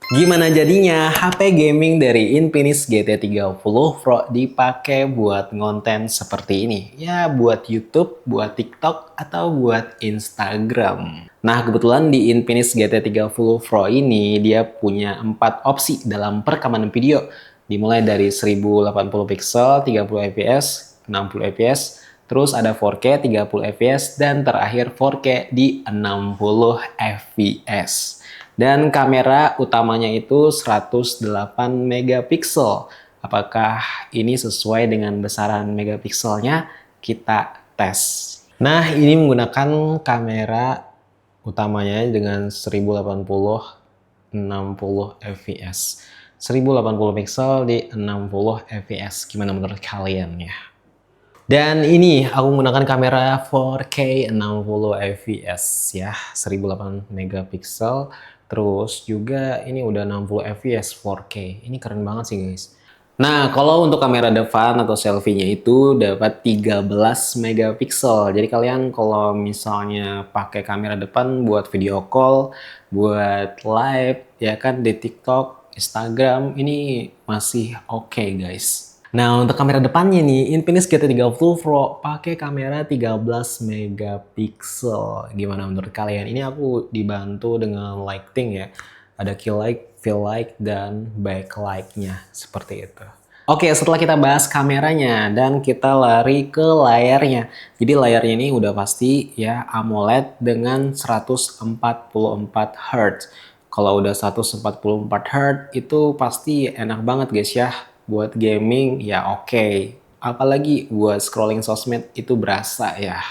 Gimana jadinya HP gaming dari Infinix GT30 Pro dipakai buat konten seperti ini? Ya buat YouTube, buat TikTok, atau buat Instagram. Nah kebetulan di Infinix GT30 Pro ini dia punya 4 opsi dalam perekaman video. Dimulai dari 1080 pixel, 30 fps, 60 fps, terus ada 4K 30 fps, dan terakhir 4K di 60 fps. Dan kamera utamanya itu 108 megapiksel. Apakah ini sesuai dengan besaran megapikselnya? Kita tes. Nah, ini menggunakan kamera utamanya dengan 1080 60 fps. 1080 pixel di 60 fps. Gimana menurut kalian ya? Dan ini aku menggunakan kamera 4K 60 fps ya, 1008 megapiksel. Terus juga ini udah 60 fps 4K. Ini keren banget sih guys. Nah, kalau untuk kamera depan atau selfie-nya itu dapat 13 megapiksel. Jadi kalian kalau misalnya pakai kamera depan buat video call, buat live ya kan di TikTok, Instagram, ini masih oke guys. Nah, untuk kamera depannya nih, Infinix GT30 Pro pakai kamera 13 megapiksel. Gimana menurut kalian? Ini aku dibantu dengan lighting ya. Ada kill light, fill light, dan backlight-nya. Seperti itu. Oke, setelah kita bahas kameranya dan kita lari ke layarnya. Jadi layarnya ini udah pasti ya AMOLED dengan 144 Hz. Kalau udah 144 Hz itu pasti enak banget guys ya. Buat gaming ya oke. Apalagi buat scrolling sosmed itu berasa ya.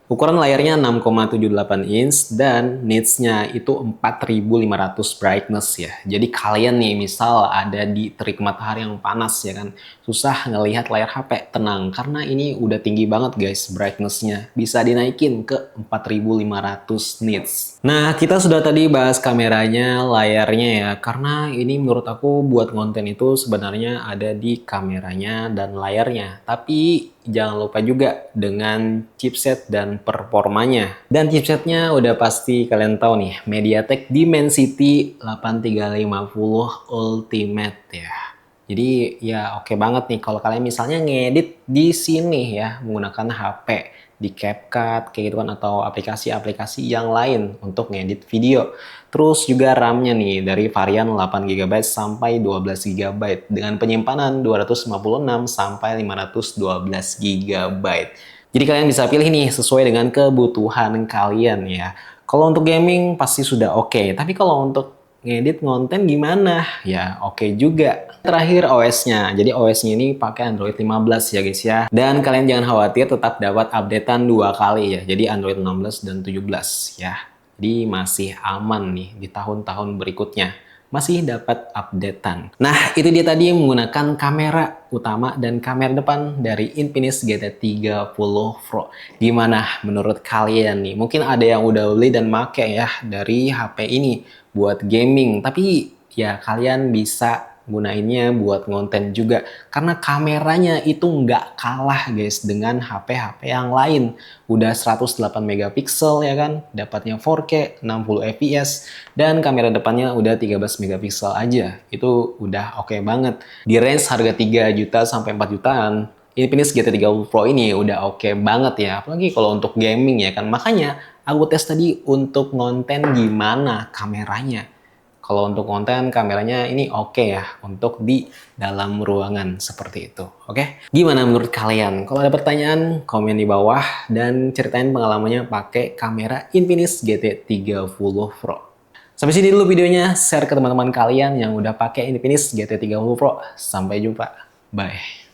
Ukuran layarnya 6,78 inch dan nits-nya itu 4500 brightness ya. Jadi kalian nih misal ada di terik matahari yang panas ya kan, susah ngelihat layar HP, tenang karena ini udah tinggi banget guys brightness-nya. Bisa dinaikin ke 4500 nits. Nah, kita sudah tadi bahas kameranya, layarnya ya. Karena ini menurut aku buat konten itu sebenarnya ada di kameranya dan layarnya. Tapi jangan lupa juga dengan chipset dan performanya. Dan chipsetnya udah pasti kalian tahu nih, MediaTek Dimensity 8350 Ultimate ya. Jadi ya oke banget nih kalau kalian misalnya ngedit di sini ya menggunakan HP di CapCut kayak gitu kan atau aplikasi-aplikasi yang lain untuk ngedit video. Terus juga RAM-nya nih dari varian 8GB sampai 12GB dengan penyimpanan 256 sampai 512GB. Jadi kalian bisa pilih nih sesuai dengan kebutuhan kalian ya. Kalau untuk gaming pasti sudah oke, tapi kalau untuk ngedit konten gimana? Ya oke juga. Terakhir OS-nya. Jadi OS-nya ini pakai Android 15 ya guys ya. Dan kalian jangan khawatir tetap dapat updatean 2 kali ya. Jadi Android 16 dan 17 ya. Jadi masih aman nih di tahun-tahun berikutnya. Masih dapat updatean. Nah, itu dia tadi menggunakan kamera utama dan kamera depan dari Infinix GT30 Pro. Gimana menurut kalian nih? Mungkin ada yang udah beli dan make ya dari HP ini buat gaming. Tapi ya kalian bisa gunainnya buat konten juga. Karena kameranya itu nggak kalah guys dengan HP-HP yang lain. Udah 108 megapiksel ya kan, dapatnya 4K, 60 fps, dan kamera depannya udah 13 megapiksel aja. Itu udah oke banget. Di range harga 3 juta sampai 4 jutaan, Infinix GT30 Pro ini udah oke banget ya. Apalagi kalau untuk gaming ya kan. Makanya aku tes tadi untuk konten gimana kameranya. Kalau untuk konten kameranya ini oke ya untuk di dalam ruangan seperti itu. Oke? Gimana menurut kalian? Kalau ada pertanyaan, komen di bawah dan ceritain pengalamannya pakai kamera Infinix GT30 Pro. Sampai sini dulu videonya. Share ke teman-teman kalian yang udah pakai Infinix GT30 Pro. Sampai jumpa. Bye.